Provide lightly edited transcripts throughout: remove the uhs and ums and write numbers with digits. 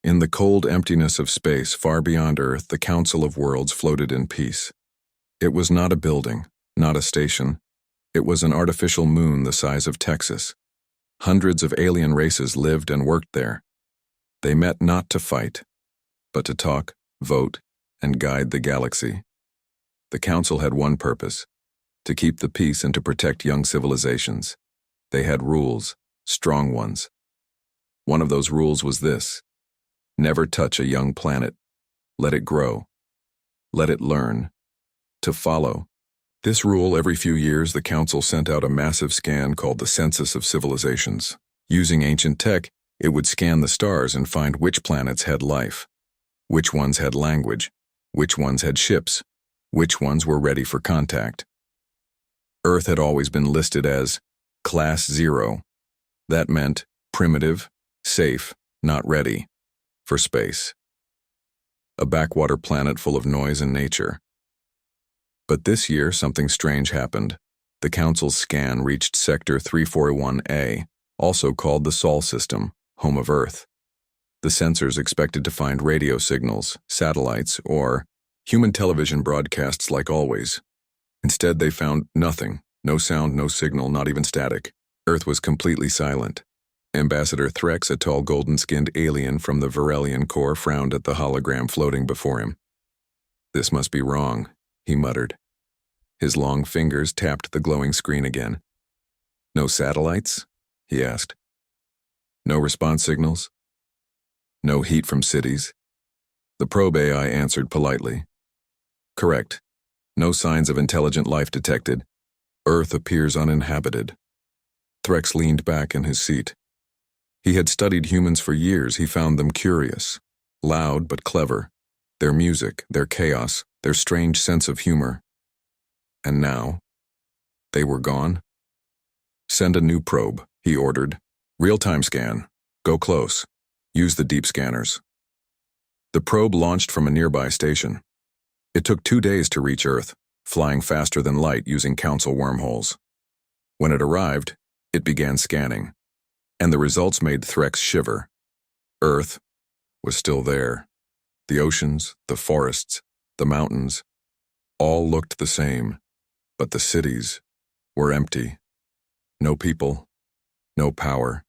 In the cold emptiness of space far beyond Earth, the Council of Worlds floated in peace. It was not a building, not a station. It was an artificial moon the size of Texas. Hundreds of alien races lived and worked there. They met not to fight, but to talk, vote, and guide the galaxy. The Council had one purpose: to keep the peace and to protect young civilizations. They had rules, strong ones. One of those rules was this: never touch a young planet. Let it grow. Let it learn. To follow. This rule, every few years, the Council sent out a massive scan called the Census of Civilizations. Using ancient tech, it would scan the stars and find which planets had life, which ones had language, which ones had ships, which ones were ready for contact. Earth had always been listed as Class 0. That meant primitive, safe, not ready for space. A backwater planet full of noise and nature. But this year, something strange happened. The Council's scan reached Sector 341A, also called the Sol System, home of Earth. The sensors expected to find radio signals, satellites, or human television broadcasts like always. Instead, they found nothing. No sound, no signal, not even static. Earth was completely silent. Ambassador Threx, a tall golden-skinned alien from the Varelian Corps, frowned at the hologram floating before him. "This must be wrong," he muttered. His long fingers tapped the glowing screen again. "No satellites?" he asked. "No response signals? No heat from cities?" The probe AI answered politely. "Correct. No signs of intelligent life detected. Earth appears uninhabited." Threx leaned back in his seat. He had studied humans for years. He found them curious, loud but clever, their music, their chaos, their strange sense of humor. And now, they were gone? "Send a new probe," he ordered. "Real-time scan. Go close. Use the deep scanners." The probe launched from a nearby station. It took 2 days to reach Earth, flying faster than light using Council wormholes. When it arrived, it began scanning, and the results made Threx shiver. Earth was still there. The oceans, the forests, the mountains, all looked the same, but the cities were empty. No people, no power,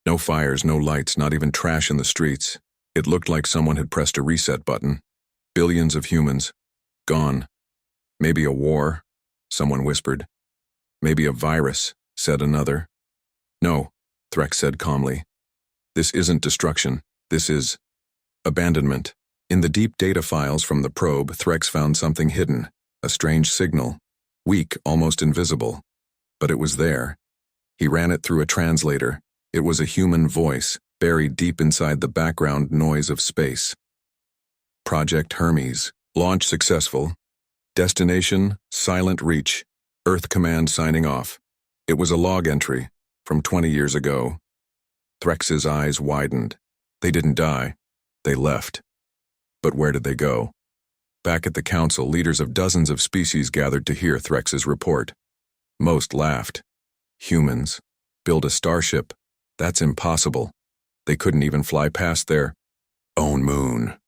no fires, no lights, not even trash in the streets. It looked like someone had pressed a reset button. Billions of humans, gone. "Maybe a war," someone whispered. "Maybe a virus," said another. "No," Threx said calmly. "This isn't destruction. This is abandonment." In the deep data files from the probe, Threx found something hidden, a strange signal, weak, almost invisible. But it was there. He ran it through a translator. It was a human voice, buried deep inside the background noise of space. "Project Hermes. Launch successful. Destination, Silent Reach. Earth Command signing off." It was a log entry from 20 years ago. Threx's eyes widened. They didn't die. They left. But where did they go? Back at the Council, leaders of dozens of species gathered to hear Threx's report. Most laughed. Humans. Build a starship? That's impossible. They couldn't even fly past their own moon.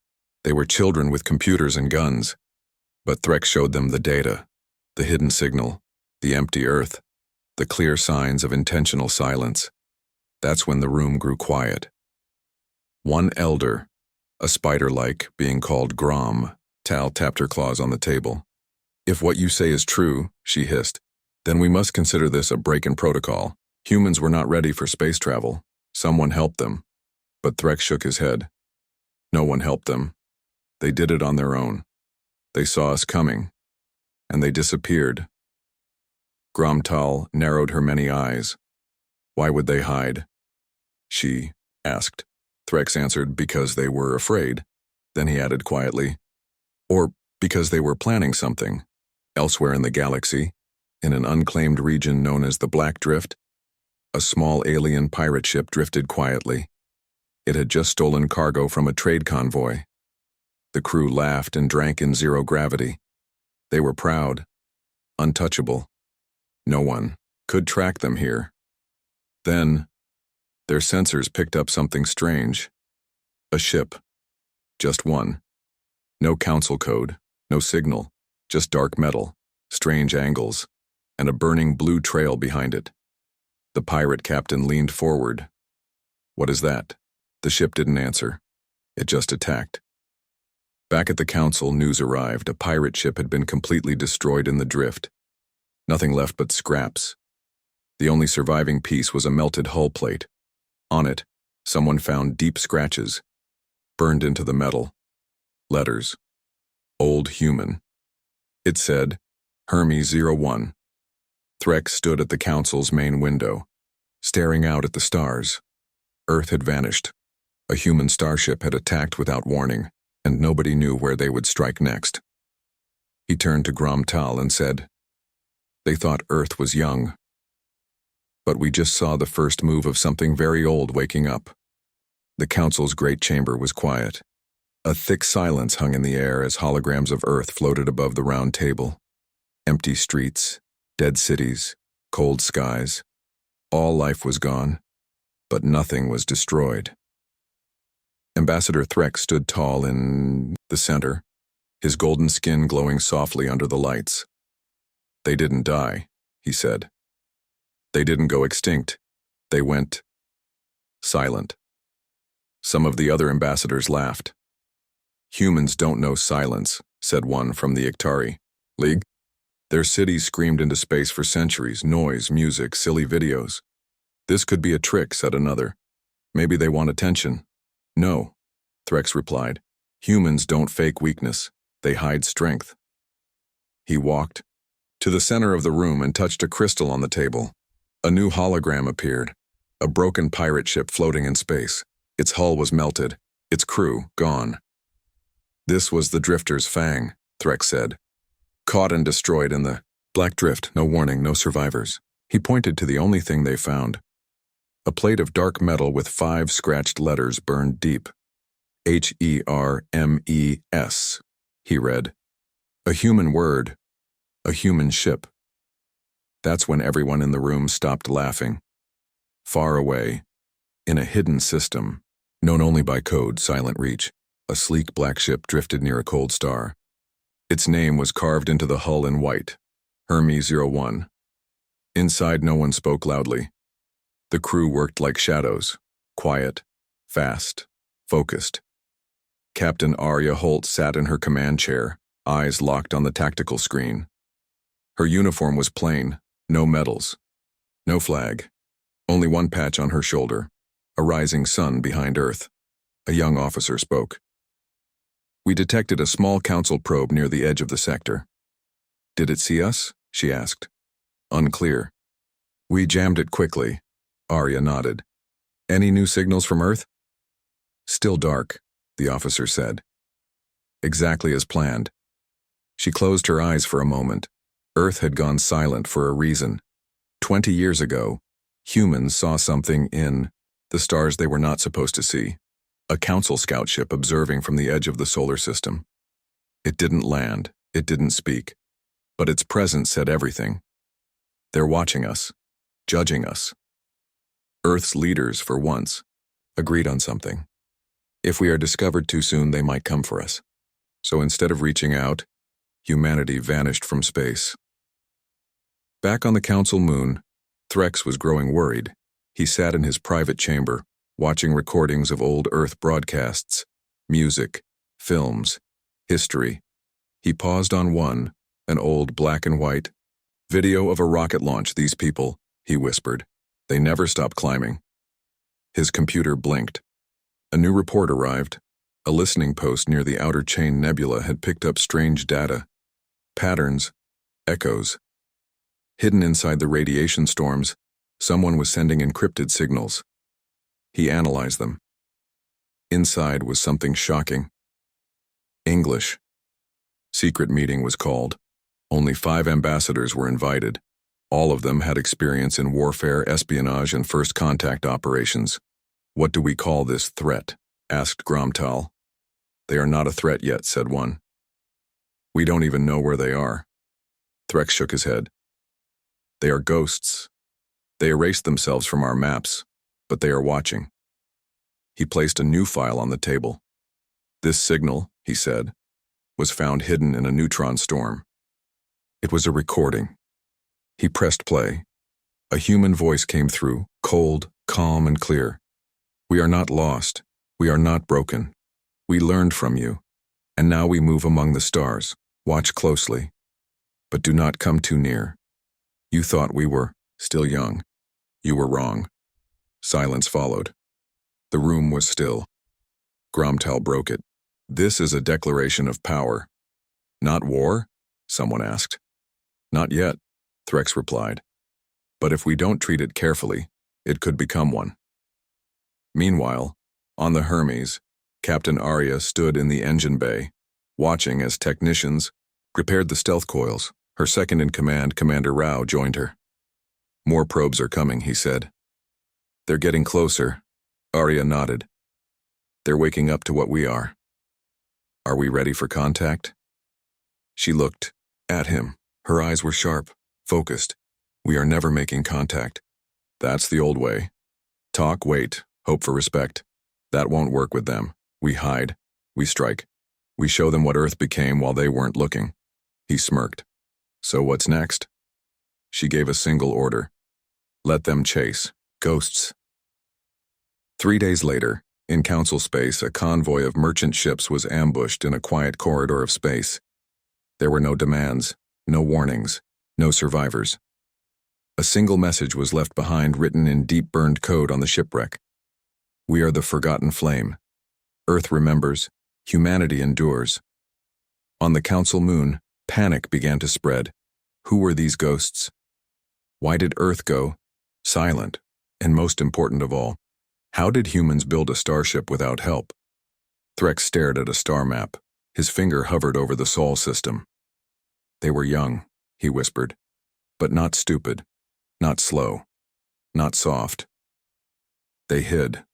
They were children with computers and guns. But Threx showed them the data, the hidden signal, the empty Earth, the clear signs of intentional silence. That's when the room grew quiet. One elder, a spider-like, being called Grom, Tal tapped her claws on the table. "If what you say is true," she hissed, "then we must consider this a break in protocol. Humans were not ready for space travel. Someone helped them." But Threx shook his head. "No one helped them. They did it on their own. They saw us coming, and they disappeared." Gromtal narrowed her many eyes. "Why would they hide?" she asked. Threx answered, "Because they were afraid." Then he added quietly, "Or because they were planning something. Elsewhere in the galaxy, in an unclaimed region known as the Black Drift, a small alien pirate ship drifted quietly. It had just stolen cargo from a trade convoy. The crew laughed and drank in zero gravity. They were proud, untouchable. No one could track them here. Then, their sensors picked up something strange. A ship. Just one. No council code, no signal, just dark metal, strange angles, and a burning blue trail behind it. The pirate captain leaned forward. What is that? The ship didn't answer. It just attacked. Back at the council, news arrived. A pirate ship had been completely destroyed in the drift. Nothing left but scraps. The only surviving piece was a melted hull plate. On it, someone found deep scratches, burned into the metal. Letters. Old Human. It said, Hermes 01. Threx stood at the council's main window, staring out at the stars. Earth had vanished. A human starship had attacked without warning, and nobody knew where they would strike next. He turned to Gromtal and said, They thought Earth was young. But we just saw the first move of something very old waking up. The council's great chamber was quiet. A thick silence hung in the air as holograms of Earth floated above the round table. Empty streets, dead cities, cold skies. All life was gone, but nothing was destroyed. Ambassador Threx stood tall in the center, his golden skin glowing softly under the lights. They didn't die, he said. They didn't go extinct. They went silent. Some of the other ambassadors laughed. Humans don't know silence, said one from the Iktari League. Their cities screamed into space for centuries, noise, music, silly videos. This could be a trick, said another. Maybe they want attention. No, Threx replied. Humans don't fake weakness. They hide strength. He walked to the center of the room and touched a crystal on the table. A new hologram appeared, a broken pirate ship floating in space. Its hull was melted, its crew gone. This was the Drifter's Fang, Threx said. Caught and destroyed in the black drift, no warning, no survivors. He pointed to the only thing they found. A plate of dark metal with 5 scratched letters burned deep. HERMES, he read. A human word, a human ship. That's when everyone in the room stopped laughing. Far away, in a hidden system, known only by code, Silent Reach, a sleek black ship drifted near a cold star. Its name was carved into the hull in white, Hermes 01. Inside, no one spoke loudly. The crew worked like shadows, quiet, fast, focused. Captain Arya Holt sat in her command chair, eyes locked on the tactical screen. Her uniform was plain, no medals, no flag, only one patch on her shoulder, a rising sun behind Earth. A young officer spoke. We detected a small council probe near the edge of the sector. Did it see us? She asked. Unclear. We jammed it quickly. Arya nodded. Any new signals from Earth? Still dark, the officer said. Exactly as planned. She closed her eyes for a moment. Earth had gone silent for a reason. 20 years ago, humans saw something in the stars they were not supposed to see. A council scout ship observing from the edge of the solar system. It didn't land, it didn't speak, but its presence said everything. They're watching us, judging us. Earth's leaders, for once, agreed on something. If we are discovered too soon, they might come for us. So instead of reaching out, humanity vanished from space. Back on the council moon, Threx was growing worried. He sat in his private chamber, watching recordings of old Earth broadcasts, music, films, history. He paused on one, an old black and white video of a rocket launch. These people, he whispered, they never stop climbing. His computer blinked. A new report arrived. A listening post near the Outer Chain Nebula had picked up strange data, patterns, echoes. Hidden inside the radiation storms, someone was sending encrypted signals. He analyzed them. Inside was something shocking. English. Secret meeting was called. Only 5 ambassadors were invited. All of them had experience in warfare, espionage, and first contact operations. What do we call this threat? Asked Gromtal. They are not a threat yet, said one. We don't even know where they are. Threx shook his head. They are ghosts. They erased themselves from our maps, but they are watching. He placed a new file on the table. This signal, he said, was found hidden in a neutron storm. It was a recording. He pressed play. A human voice came through, cold, calm, and clear. We are not lost. We are not broken. We learned from you, and now we move among the stars. Watch closely, but do not come too near. You thought we were still young. You were wrong. Silence followed. The room was still. Gromtal broke it. This is a declaration of power. Not war? Someone asked. Not yet, Threx replied. But if we don't treat it carefully, it could become one. Meanwhile, on the Hermes, Captain Arya stood in the engine bay, watching as technicians prepared the stealth coils. Her second-in-command, Commander Rao, joined her. More probes are coming, he said. They're getting closer. Arya nodded. They're waking up to what we are. Are we ready for contact? She looked at him. Her eyes were sharp, focused. We are never making contact. That's the old way. Talk, wait, hope for respect. That won't work with them. We hide. We strike. We show them what Earth became while they weren't looking. He smirked. So what's next? She gave a single order. Let them chase. Ghosts. 3 days later, in Council space, a convoy of merchant ships was ambushed in a quiet corridor of space. There were no demands, no warnings, no survivors. A single message was left behind, written in deep-burned code on the shipwreck. We are the forgotten flame. Earth remembers, humanity endures. On the Council moon, panic began to spread. Who were these ghosts? Why did Earth go silent? And most important of all, how did humans build a starship without help? Threx stared at a star map. His finger hovered over the Sol system. They were young, he whispered, but not stupid, not slow, not soft. They hid.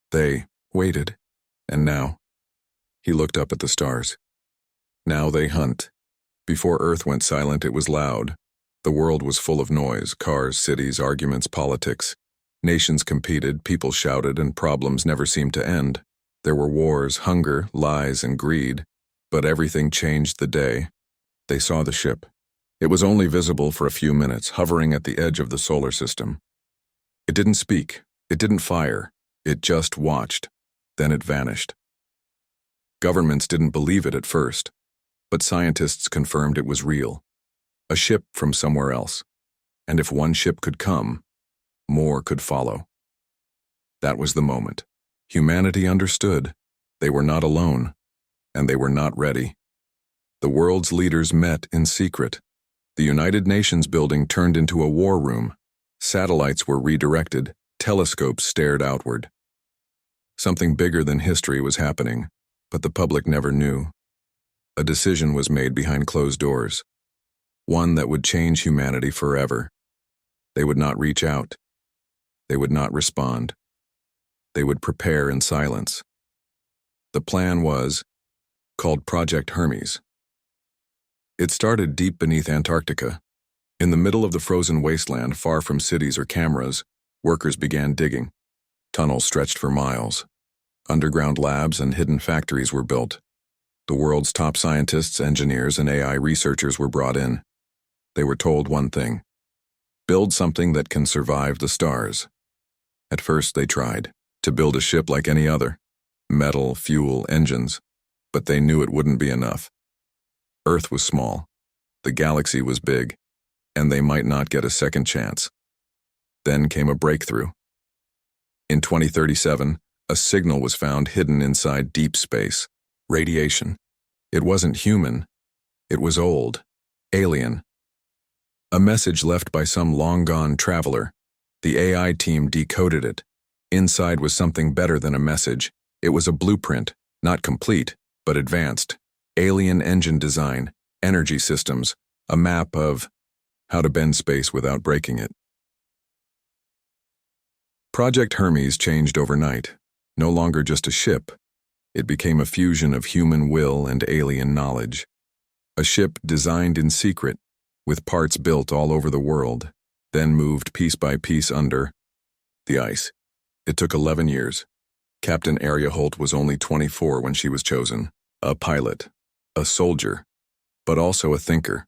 They waited. And now? He looked up at the stars. Now they hunt. Before Earth went silent, it was loud. The world was full of noise, cars, cities, arguments, politics. Nations competed, people shouted, and problems never seemed to end. There were wars, hunger, lies, and greed. But everything changed the day they saw the ship. It was only visible for a few minutes, hovering at the edge of the solar system. It didn't speak. It didn't fire. It just watched. Then it vanished. Governments didn't believe it at first, but scientists confirmed it was real. A ship from somewhere else. And if one ship could come, more could follow. That was the moment. Humanity understood. They were not alone, and they were not ready. The world's leaders met in secret. The United Nations building turned into a war room. Satellites were redirected. Telescopes stared outward. Something bigger than history was happening, but the public never knew. A decision was made behind closed doors. One that would change humanity forever. They would not reach out. They would not respond. They would prepare in silence. The plan was called Project Hermes. It started deep beneath Antarctica. In the middle of the frozen wasteland, far from cities or cameras, workers began digging. Tunnels stretched for miles. Underground labs and hidden factories were built. The world's top scientists, engineers, and AI researchers were brought in. They were told one thing: build something that can survive the stars. At first they tried to build a ship like any other. Metal, fuel, engines. But they knew it wouldn't be enough. Earth was small. The galaxy was big. And they might not get a second chance. Then came a breakthrough. In 2037, a signal was found hidden inside deep space. Radiation. It wasn't human. It was old. Alien. A message left by some long-gone traveler. The AI team decoded it. Inside was something better than a message. It was a blueprint, not complete, but advanced. Alien engine design, energy systems, a map of how to bend space without breaking it. Project Hermes changed overnight. No longer just a ship. It became a fusion of human will and alien knowledge. A ship designed in secret, with parts built all over the world, then moved piece by piece under the ice. It took 11 years. Captain Arya Holt was only 24 when she was chosen. A pilot, a soldier, but also a thinker.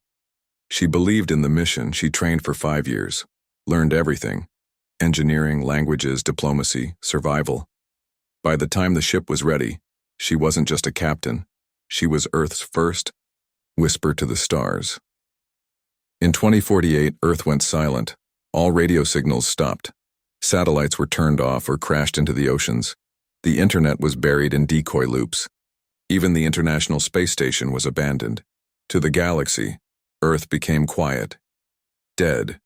She believed in the mission. She trained for 5 years, learned everything: engineering, languages, diplomacy, survival. By the time the ship was ready, she wasn't just a captain. She was Earth's first whisper to the stars. In 2048, Earth went silent. All radio signals stopped. Satellites were turned off or crashed into the oceans. The internet was buried in decoy loops. Even the International Space Station was abandoned. To the galaxy, Earth became quiet, dead,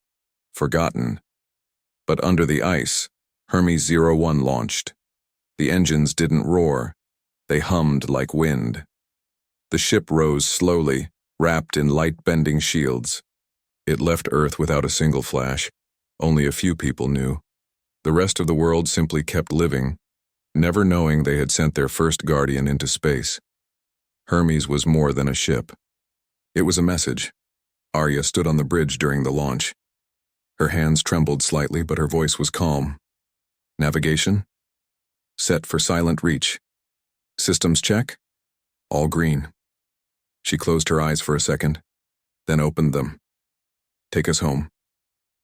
forgotten. But under the ice, Hermes 01 launched. The engines didn't roar. They hummed like wind. The ship rose slowly, wrapped in light-bending shields. It left Earth without a single flash. Only a few people knew. The rest of the world simply kept living, never knowing they had sent their first guardian into space. Hermes was more than a ship. It was a message. Arya stood on the bridge during the launch. Her hands trembled slightly, but her voice was calm. Navigation? Set for silent reach. Systems check? All green. She closed her eyes for a second, then opened them. Take us home.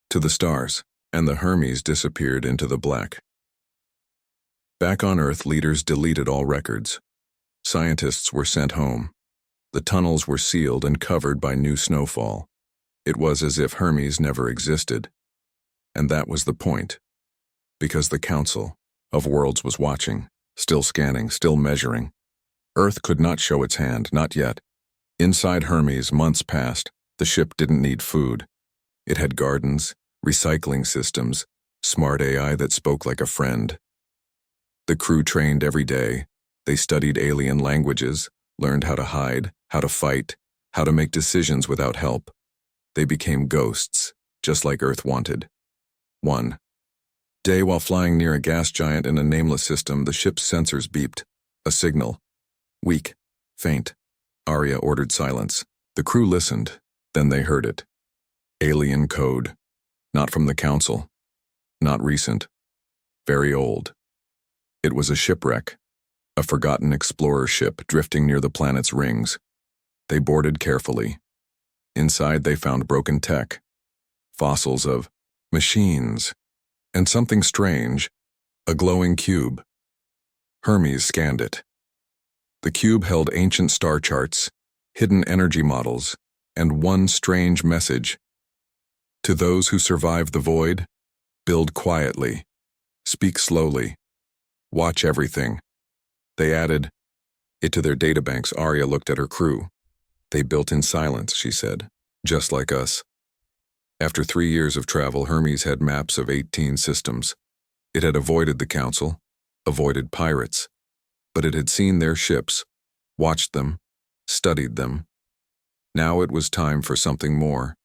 To the stars. And the Hermes disappeared into the black. Back on Earth, leaders deleted all records. Scientists were sent home. The tunnels were sealed and covered by new snowfall. It was as if Hermes never existed. And that was the point. Because the Council of Worlds was watching, still scanning, still measuring. Earth could not show its hand, not yet. Inside Hermes, months passed. The ship didn't need food. It had gardens, recycling systems, smart AI that spoke like a friend. The crew trained every day. They studied alien languages, learned how to hide, how to fight, how to make decisions without help. They became ghosts, just like Earth wanted. 1 day, while flying near a gas giant in a nameless system, the ship's sensors beeped. A signal. Weak. Faint. Arya ordered silence. The crew listened. Then they heard it. Alien code. Not from the Council. Not recent. Very old. It was a shipwreck. A forgotten explorer ship drifting near the planet's rings. They boarded carefully. Inside they found broken tech. Fossils of machines. And something strange. A glowing cube. Hermes scanned it. The cube held ancient star charts, hidden energy models, and one strange message. To those who survive the void, build quietly, speak slowly, watch everything. They added it to their databanks. Arya looked at her crew. They built in silence, she said, just like us. After 3 years of travel, Hermes had maps of 18 systems. It had avoided the Council, avoided pirates, but it had seen their ships, watched them, studied them. Now it was time for something more.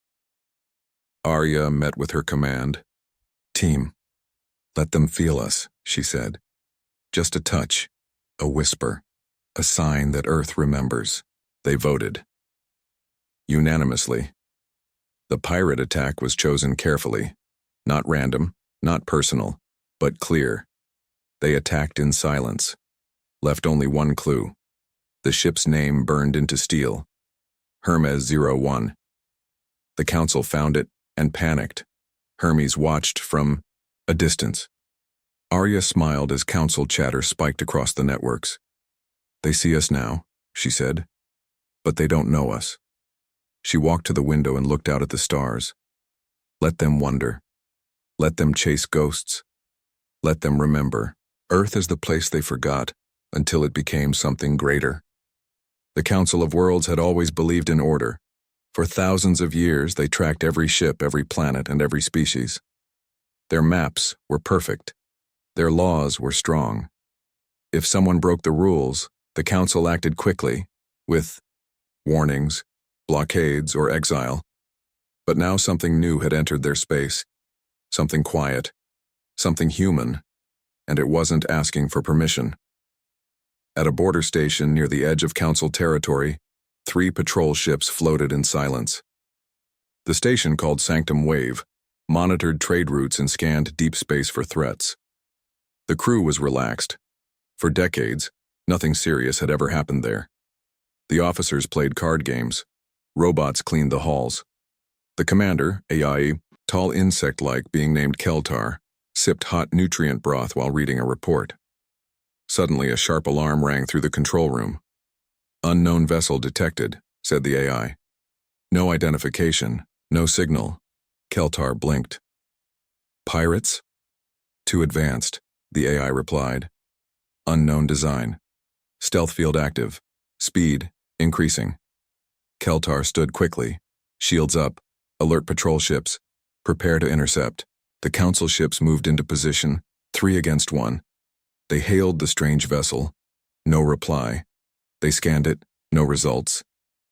Arya met with her command. Team, let them feel us, she said. Just a touch, a whisper, a sign that Earth remembers. They voted. Unanimously. The pirate attack was chosen carefully. Not random, not personal, but clear. They attacked in silence. Left only one clue. The ship's name burned into steel. Hermes 01. The Council found it and panicked. Hermes watched from a distance. Arya smiled as Council chatter spiked across the networks. They see us now, she said, but they don't know us. She walked to the window and looked out at the stars. Let them wonder. Let them chase ghosts. Let them remember. Earth is the place they forgot until it became something greater. The Council of Worlds had always believed in order. For thousands of years, they tracked every ship, every planet, and every species. Their maps were perfect. Their laws were strong. If someone broke the rules, the Council acted quickly, with warnings, blockades, or exile. But now something new had entered their space. Something quiet, something human, and it wasn't asking for permission. At a border station near the edge of Council territory, 3 patrol ships floated in silence. The station, called Sanctum Wave, monitored trade routes and scanned deep space for threats. The crew was relaxed. For decades, nothing serious had ever happened there. The officers played card games. Robots cleaned the halls. The commander, AI, tall insect-like being named Keltar, sipped hot nutrient broth while reading a report. Suddenly, a sharp alarm rang through the control room. "Unknown vessel detected," said the AI. "No identification, no signal." Keltar blinked. "Pirates?" "Too advanced," the AI replied. "Unknown design. Stealth field active. Speed increasing." Keltar stood quickly. Shields up. Alert patrol ships. Prepare to intercept. The council ships moved into position, 3 against 1. They hailed the strange vessel. No reply. They scanned it. No results.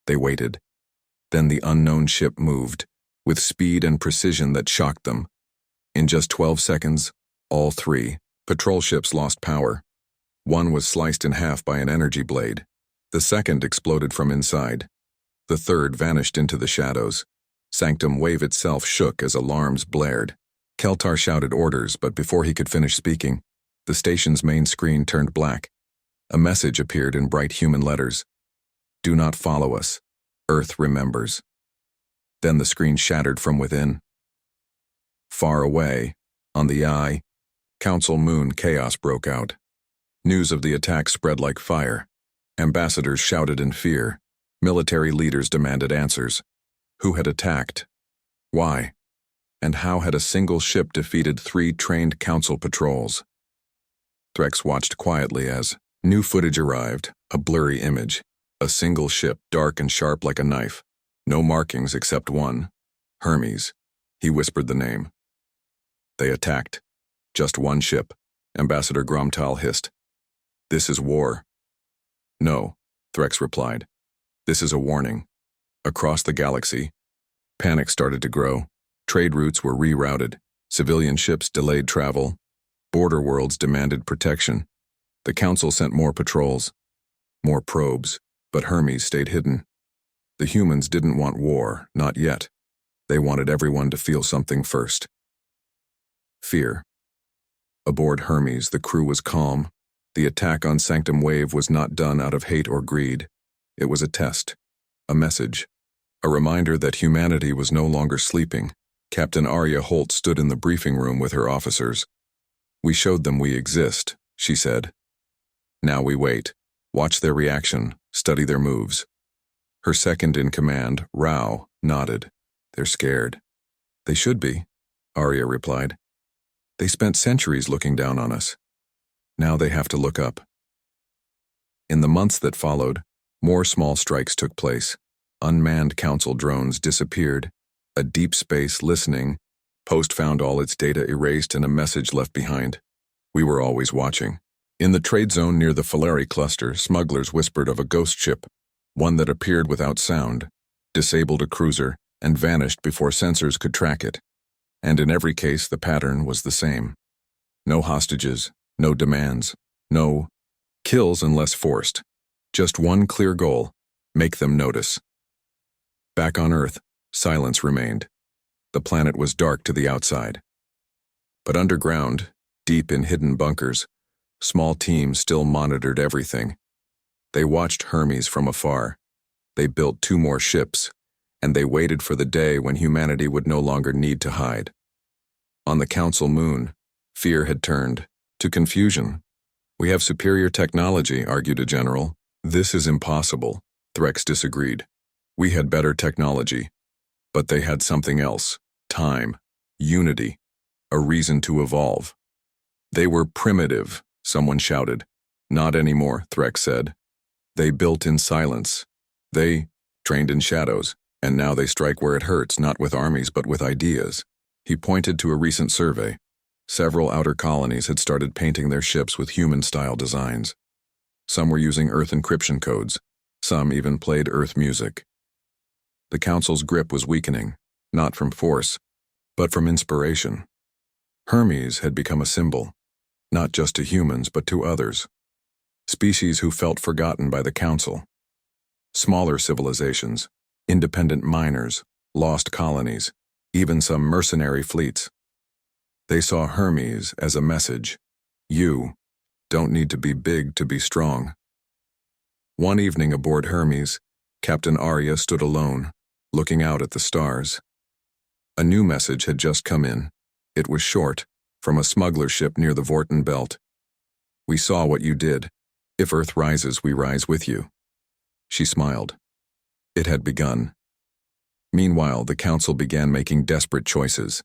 They waited. Then the unknown ship moved, with speed and precision that shocked them. In just 12 seconds, all 3 patrol ships lost power. One was sliced in half by an energy blade. The second exploded from inside. The third vanished into the shadows. Sanctum Wave itself shook as alarms blared. Keltar shouted orders, but before he could finish speaking, the station's main screen turned black. A message appeared in bright human letters. "Do not follow us. Earth remembers." Then the screen shattered from within. Far away, on the eye, Council Moon, chaos broke out. News of the attack spread like fire. Ambassadors shouted in fear. Military leaders demanded answers. Who had attacked? Why? And how had a single ship defeated 3 trained council patrols? Threx watched quietly as new footage arrived, a blurry image. A single ship, dark and sharp like a knife. No markings except one. Hermes. He whispered the name. They attacked. Just one ship. Ambassador Gromtal hissed. "This is war." "No," Threx replied. "This is a warning." Across the galaxy, panic started to grow. Trade routes were rerouted. Civilian ships delayed travel. Border worlds demanded protection. The Council sent more patrols. More probes, but Hermes stayed hidden. The humans didn't want war, not yet. They wanted everyone to feel something first. Fear. Aboard Hermes, the crew was calm. The attack on Sanctum Wave was not done out of hate or greed. It was a test, a message, a reminder that humanity was no longer sleeping. Captain Arya Holt stood in the briefing room with her officers. "We showed them we exist," she said. "Now we wait. Watch their reaction, study their moves." Her second-in-command, Rao, nodded. "They're scared." "They should be," Arya replied. "They spent centuries looking down on us. Now they have to look up." In the months that followed, more small strikes took place. Unmanned council drones disappeared. A deep space listening post found all its data erased and a message left behind. We were always watching. In the trade zone near the Falari cluster, smugglers whispered of a ghost ship, one that appeared without sound, disabled a cruiser, and vanished before sensors could track it. And in every case, the pattern was the same. No hostages, no demands, no kills unless forced. Just one clear goal: make them notice. Back on Earth, silence remained. The planet was dark to the outside. But underground, deep in hidden bunkers, small teams still monitored everything. They watched Hermes from afar. They built 2 more ships, and they waited for the day when humanity would no longer need to hide. On the Council Moon, fear had turned to confusion. "We have superior technology," argued a general. "This is impossible," Threx disagreed. "We had better technology. But they had something else: time, unity, a reason to evolve." "They were primitive," someone shouted. "Not anymore," Threx said. "They built in silence. They trained in shadows, and now they strike where it hurts, not with armies but with ideas." He pointed to a recent survey. Several outer colonies had started painting their ships with human-style designs. Some were using Earth encryption codes. Some even played Earth music. The Council's grip was weakening, not from force, but from inspiration. Hermes had become a symbol, not just to humans but to others. Species who felt forgotten by the Council. Smaller civilizations, independent miners, lost colonies, even some mercenary fleets. They saw Hermes as a message. You, don't need to be big to be strong. One evening aboard Hermes, Captain Arya stood alone, looking out at the stars. A new message had just come in. It was short, from a smuggler ship near the Vorten Belt. "We saw what you did. If Earth rises, we rise with you." She smiled. It had begun. Meanwhile, the Council began making desperate choices.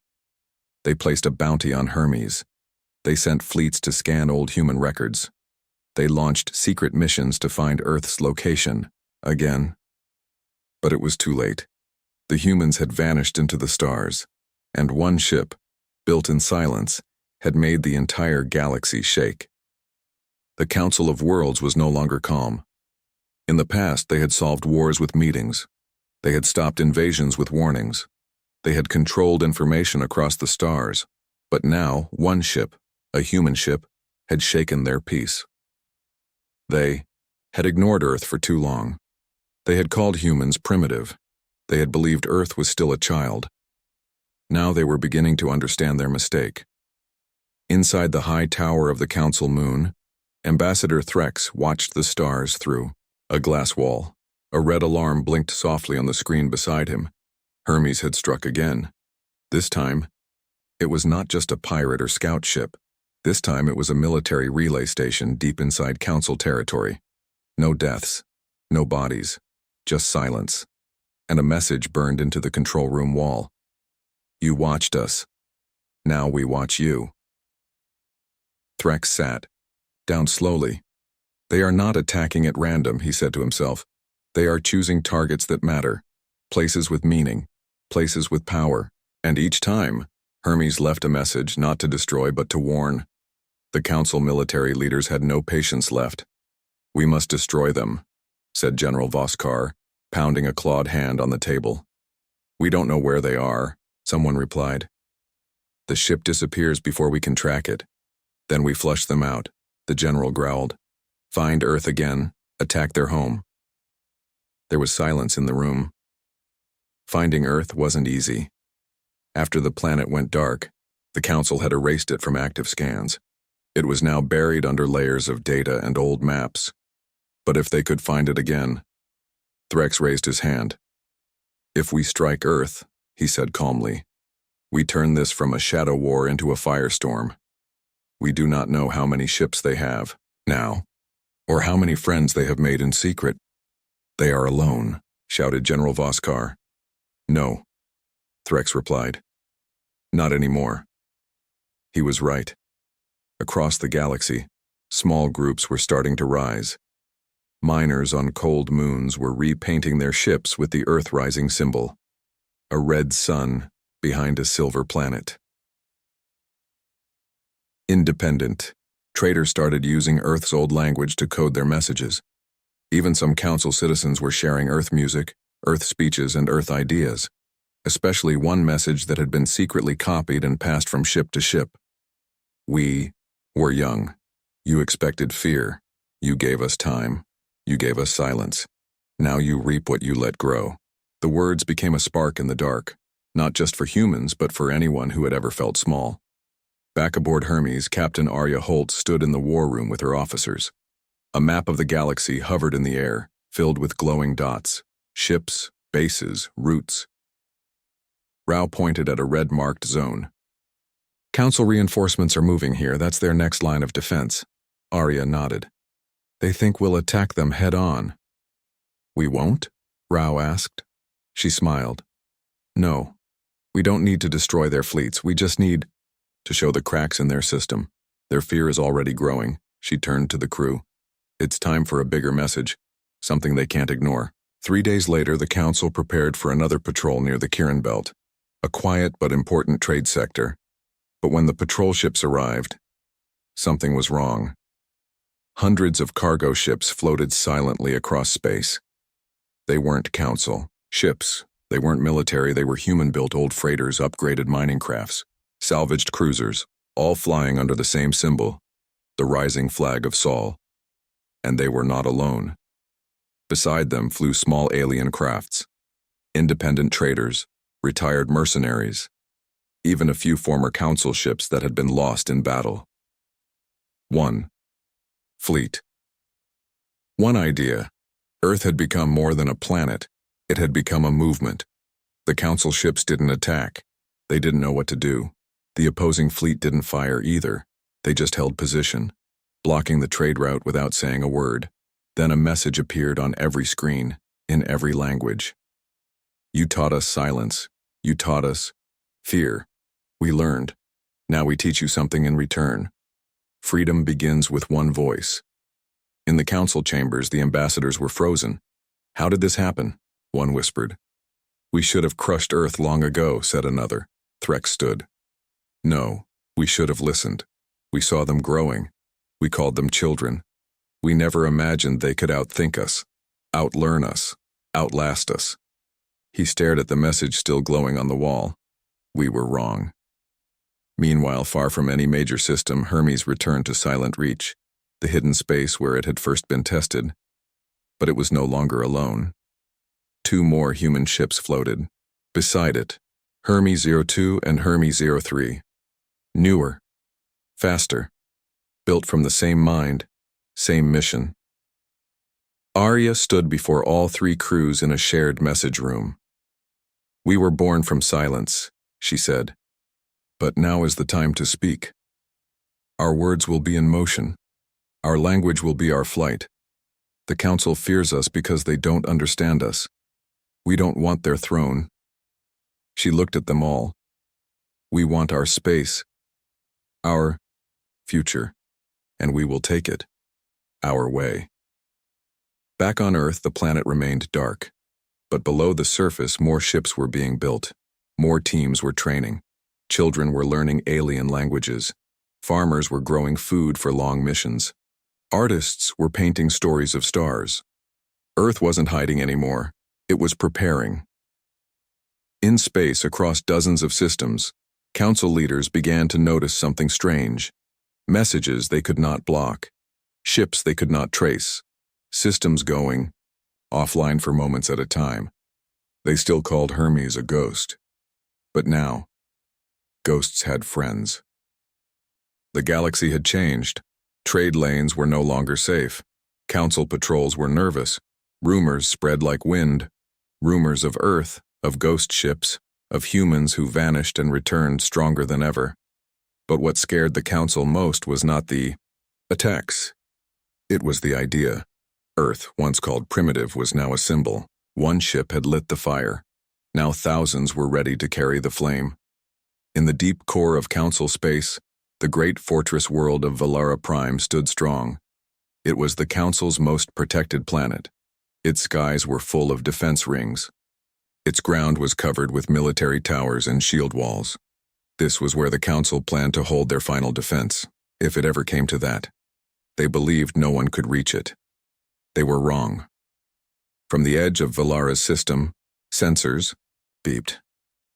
They placed a bounty on Hermes. They sent fleets to scan old human records. They launched secret missions to find Earth's location, again. But it was too late. The humans had vanished into the stars, and one ship, built in silence, had made the entire galaxy shake. The Council of Worlds was no longer calm. In the past, they had solved wars with meetings. They had stopped invasions with warnings. They had controlled information across the stars. But now, one ship, a human ship, had shaken their peace. They had ignored Earth for too long. They had called humans primitive. They had believed Earth was still a child. Now they were beginning to understand their mistake. Inside the high tower of the Council moon, Ambassador Threx watched the stars through a glass wall. A red alarm blinked softly on the screen beside him. Hermes had struck again. This time, it was not just a pirate or scout ship. This time it was a military relay station deep inside Council territory. No deaths, no bodies, just silence. And a message burned into the control room wall. "You watched us. Now we watch you." Threx sat down slowly. "They are not attacking at random," he said to himself. "They are choosing targets that matter, places with meaning, places with power." And each time, Hermes left a message not to destroy but to warn. The Council military leaders had no patience left. "We must destroy them," said General Voskar, pounding a clawed hand on the table. "We don't know where they are," someone replied. "The ship disappears before we can track it. Then we flush them out," the general growled. "Find Earth again, attack their home." There was silence in the room. Finding Earth wasn't easy. After the planet went dark, the Council had erased it from active scans. It was now buried under layers of data and old maps. But if they could find it again... Threx raised his hand. "If we strike Earth," he said calmly, "we turn this from a shadow war into a firestorm. We do not know how many ships they have now, or how many friends they have made in secret." "They are alone," shouted General Voskar. "No," Threx replied. "Not anymore." He was right. Across the galaxy, small groups were starting to rise. Miners on cold moons were repainting their ships with the Earth-rising symbol, a red sun behind a silver planet. Independent. Traders started using Earth's old language to code their messages. Even some Council citizens were sharing Earth music, Earth speeches, and Earth ideas, especially one message that had been secretly copied and passed from ship to ship. "We were young. You expected fear. You gave us time. You gave us silence. Now you reap what you let grow." The words became a spark in the dark, not just for humans, but for anyone who had ever felt small. Back aboard Hermes, Captain Arya Holt stood in the war room with her officers. A map of the galaxy hovered in the air, filled with glowing dots, ships, bases, routes. Rao pointed at a red-marked zone. "Council reinforcements are moving here. That's their next line of defense." Arya nodded. "They think we'll attack them head-on." "We won't?" Rao asked. She smiled. "No. We don't need to destroy their fleets. We just need to show the cracks in their system. Their fear is already growing." She turned to the crew. "It's time for a bigger message, something they can't ignore." 3 days later, the Council prepared for another patrol near the Kirin Belt, a quiet but important trade sector. But when the patrol ships arrived, something was wrong. Hundreds of cargo ships floated silently across space. They weren't Council ships. They weren't military. They were human-built old freighters, upgraded mining crafts, salvaged cruisers, all flying under the same symbol, the rising flag of Sol. And they were not alone. Beside them flew small alien crafts, independent traders, retired mercenaries, even a few former Council ships that had been lost in battle. 1. Fleet. One idea. Earth had become more than a planet. It had become a movement. The Council ships didn't attack. They didn't know what to do. The opposing fleet didn't fire either. They just held position, blocking the trade route without saying a word. Then a message appeared on every screen, in every language. You taught us silence. You taught us fear. We learned. Now we teach you something in return. Freedom begins with one voice. In the council chambers, the ambassadors were frozen. How did this happen? One whispered. We should have crushed Earth long ago, said another. Threx stood. No, we should have listened. We saw them growing. We called them children. We never imagined they could outthink us, outlearn us, outlast us. He stared at the message still glowing on the wall. We were wrong. Meanwhile, far from any major system, Hermes returned to Silent Reach, the hidden space where it had first been tested. But it was no longer alone. 2 more human ships floated. Beside it, Hermes 02 and Hermes 03. Newer, faster, built from the same mind, same mission. Arya stood before all 3 crews in a shared message room. We were born from silence, she said. But now is the time to speak. Our words will be in motion. Our language will be our flight. The Council fears us because they don't understand us. We don't want their throne. She looked at them all. We want our space, our future, and we will take it, our way. Back on Earth, the planet remained dark. But below the surface, more ships were being built. More teams were training. Children were learning alien languages. Farmers were growing food for long missions. Artists were painting stories of stars. Earth wasn't hiding anymore. It was preparing. In space, across dozens of systems, Council leaders began to notice something strange. Messages they could not block. Ships they could not trace. Systems going offline for moments at a time. They still called Hermes a ghost. But now, ghosts had friends. The galaxy had changed. Trade lanes were no longer safe. Council patrols were nervous. Rumors spread like wind. Rumors of Earth, of ghost ships, of humans who vanished and returned stronger than ever. But what scared the Council most was not the attacks. It was the idea. Earth, once called primitive, was now a symbol. One ship had lit the fire. Now thousands were ready to carry the flame. In the deep core of Council space, the great fortress world of Valara Prime stood strong. It was the Council's most protected planet. Its skies were full of defense rings. Its ground was covered with military towers and shield walls. This was where the Council planned to hold their final defense, if it ever came to that. They believed no one could reach it. They were wrong. From the edge of Valara's system, sensors beeped.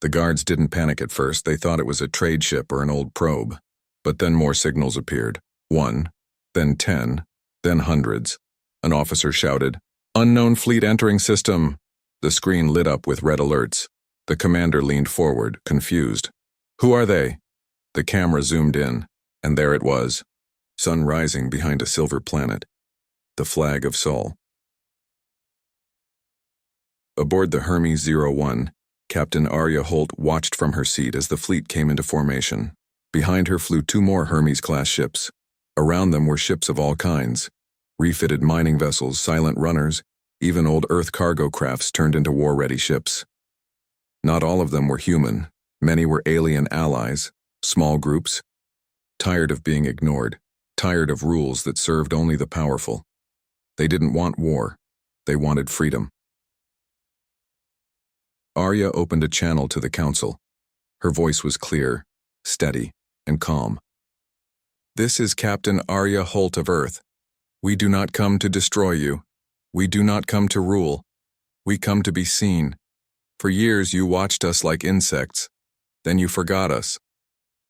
The guards didn't panic at first. They thought it was a trade ship or an old probe. But then more signals appeared. 1, then 10, then hundreds. An officer shouted, "Unknown fleet entering system!" The screen lit up with red alerts. The commander leaned forward, confused. "Who are they?" The camera zoomed in, and there it was. Sun rising behind a silver planet. The flag of Sol. Aboard the Hermes 01, Captain Arya Holt watched from her seat as the fleet came into formation. Behind her flew 2 more Hermes-class ships. Around them were ships of all kinds. Refitted mining vessels, silent runners, even old Earth cargo crafts turned into war-ready ships. Not all of them were human. Many were alien allies, small groups, tired of being ignored, tired of rules that served only the powerful. They didn't want war. They wanted freedom. Arya opened a channel to the Council. Her voice was clear, steady, and calm. "This is Captain Arya Holt of Earth. We do not come to destroy you. We do not come to rule. We come to be seen. For years you watched us like insects. Then you forgot us.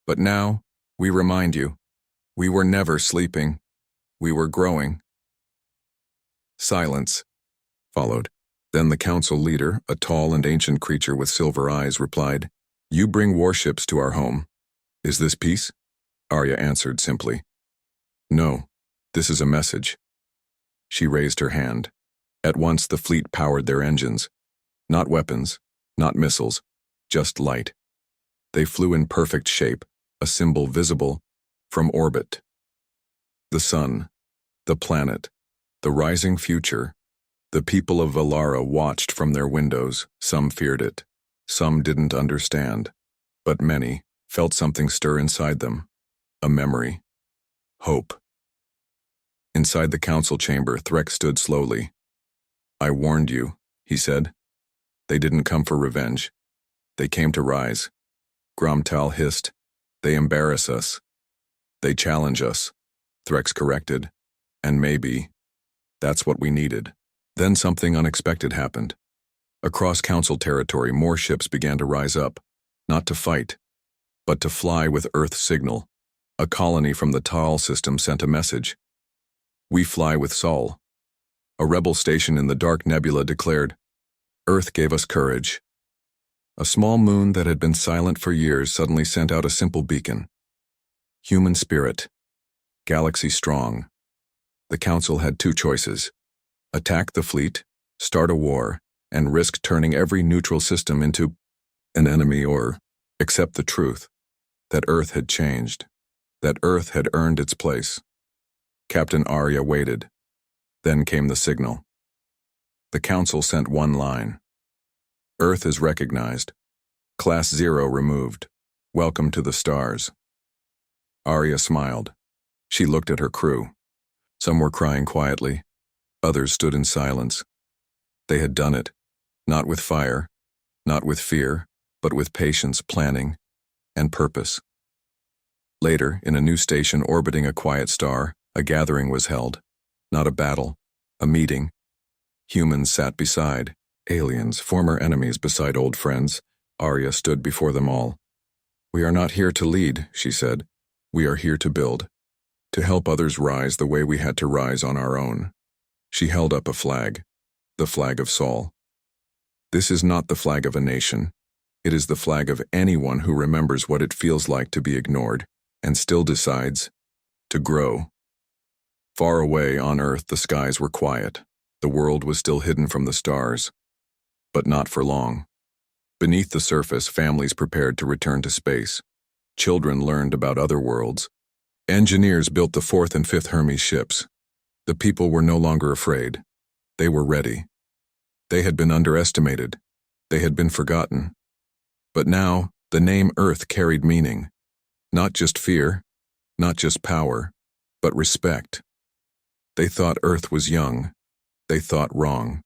But now, we remind you, we were never sleeping. We were growing." Silence followed. Then the Council leader, a tall and ancient creature with silver eyes, replied, "You bring warships to our home. Is this peace?" Arya answered simply, "No, This is a message." She raised her hand. At once the fleet powered their engines. Not weapons, not missiles, just light. They flew in perfect shape, a symbol visible from orbit. The sun, the planet, the rising future. The people of Valara watched from their windows. Some feared it. Some didn't understand. But many felt something stir inside them. A memory. Hope. Inside the council chamber, Threx stood slowly. "I warned you," he said. "They didn't come for revenge. They came to rise." Gromtal hissed. "They embarrass us. They challenge us," Threx corrected. "And maybe that's what we needed." Then something unexpected happened. Across council territory, more ships began to rise up, not to fight, but to fly with Earth's signal. A colony from the Tal system sent a message. "We fly with Sol." A rebel station in the dark nebula declared, "Earth gave us courage." A small moon that had been silent for years suddenly sent out a simple beacon. "Human spirit. Galaxy strong." The council had two choices: attack the fleet, start a war, and risk turning every neutral system into an enemy, or accept the truth that Earth had changed, that Earth had earned its place. Captain Arya waited. Then came the signal. The council sent one line. "Earth is recognized. Class 0 removed. Welcome to the stars." Arya smiled. She looked at her crew. Some were crying quietly. Others stood in silence. They had done it, not with fire, not with fear, but with patience, planning, and purpose. Later, in a new station orbiting a quiet star, a gathering was held. Not a battle, a meeting. Humans sat beside aliens, former enemies beside old friends. Arya stood before them all. "We are not here to lead," she said. "We are here to build, to help others rise the way we had to rise on our own." She held up a flag, the flag of Sol. "This is not the flag of a nation. It is the flag of anyone who remembers what it feels like to be ignored and still decides to grow." Far away on Earth, the skies were quiet. The world was still hidden from the stars, but not for long. Beneath the surface, families prepared to return to space. Children learned about other worlds. Engineers built the 4th and 5th Hermes ships. The people were no longer afraid. They were ready. They had been underestimated. They had been forgotten. But now, the name Earth carried meaning. Not just fear, not just power, but respect. They thought Earth was young. They thought wrong.